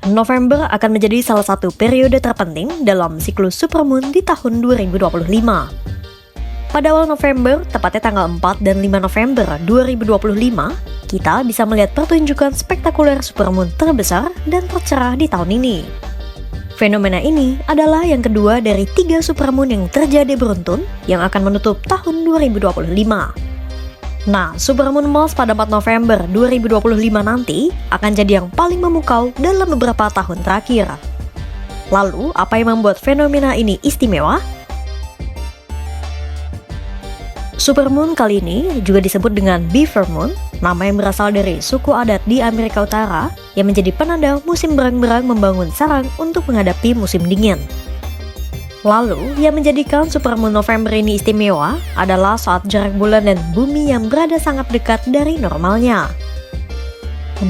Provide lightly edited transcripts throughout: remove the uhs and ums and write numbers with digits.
November akan menjadi salah satu periode terpenting dalam siklus supermoon di tahun 2025. Pada awal November, tepatnya tanggal 4 dan 5 November 2025, kita bisa melihat pertunjukan spektakuler supermoon terbesar dan tercerah di tahun ini. Fenomena ini adalah yang kedua dari 3 supermoon yang terjadi beruntun yang akan menutup tahun 2025. Nah, supermoon emas pada 4 November 2025 nanti akan jadi yang paling memukau dalam beberapa tahun terakhir. Lalu, apa yang membuat fenomena ini istimewa? Supermoon kali ini juga disebut dengan Beaver Moon, nama yang berasal dari suku adat di Amerika Utara yang menjadi penanda musim berang-berang membangun sarang untuk menghadapi musim dingin. Lalu, yang menjadikan supermoon November ini istimewa adalah saat jarak bulan dan bumi yang berada sangat dekat dari normalnya.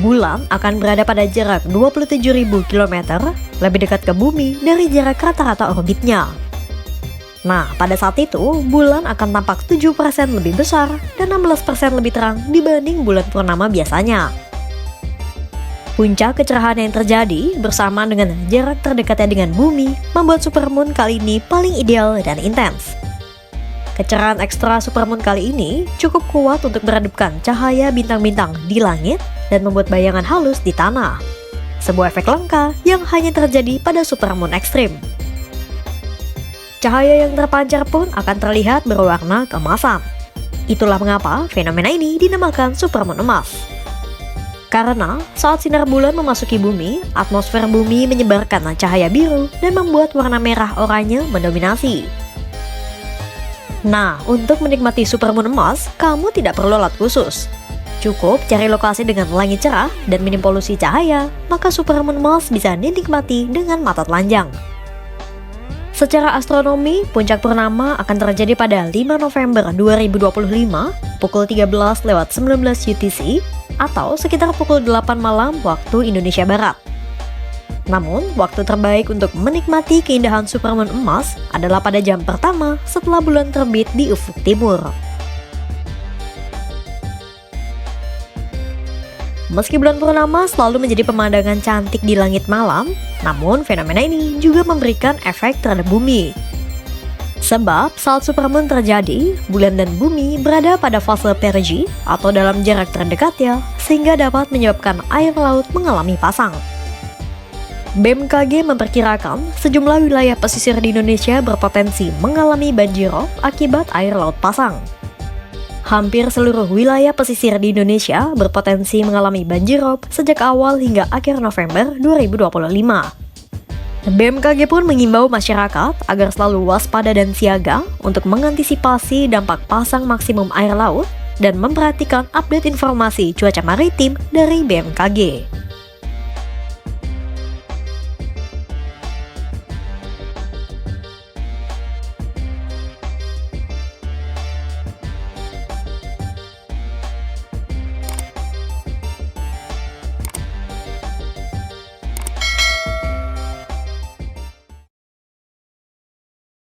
Bulan akan berada pada jarak 27.000 km, lebih dekat ke bumi dari jarak rata-rata orbitnya. Nah, pada saat itu, bulan akan tampak 7% lebih besar dan 16% lebih terang dibanding bulan purnama biasanya. Puncak kecerahan yang terjadi bersamaan dengan jarak terdekatnya dengan bumi membuat supermoon kali ini paling ideal dan intens. Kecerahan ekstra supermoon kali ini cukup kuat untuk meredupkan cahaya bintang-bintang di langit dan membuat bayangan halus di tanah. Sebuah efek langka yang hanya terjadi pada supermoon ekstrim. Cahaya yang terpancar pun akan terlihat berwarna keemasan. Itulah mengapa fenomena ini dinamakan supermoon emas. Karena saat sinar bulan memasuki bumi, atmosfer bumi menyebarkan cahaya biru dan membuat warna merah oranye mendominasi. Nah, untuk menikmati supermoon emas, kamu tidak perlu alat khusus. Cukup cari lokasi dengan langit cerah dan minim polusi cahaya, maka supermoon emas bisa dinikmati dengan mata telanjang. Secara astronomi, puncak purnama akan terjadi pada 5 November 2025 pukul 13:19 UTC atau sekitar pukul 8 malam waktu Indonesia Barat. Namun, waktu terbaik untuk menikmati keindahan supermoon emas adalah pada jam pertama setelah bulan terbit di ufuk timur. Meski bulan purnama selalu menjadi pemandangan cantik di langit malam, namun fenomena ini juga memberikan efek terhadap bumi. Sebab saat supermoon terjadi, bulan dan bumi berada pada fase perigee atau dalam jarak terdekatnya, sehingga dapat menyebabkan air laut mengalami pasang. BMKG memperkirakan sejumlah wilayah pesisir di Indonesia berpotensi mengalami banjirop akibat air laut pasang. Hampir seluruh wilayah pesisir di Indonesia berpotensi mengalami banjirop sejak awal hingga akhir November 2025. BMKG pun mengimbau masyarakat agar selalu waspada dan siaga untuk mengantisipasi dampak pasang maksimum air laut dan memperhatikan update informasi cuaca maritim dari BMKG.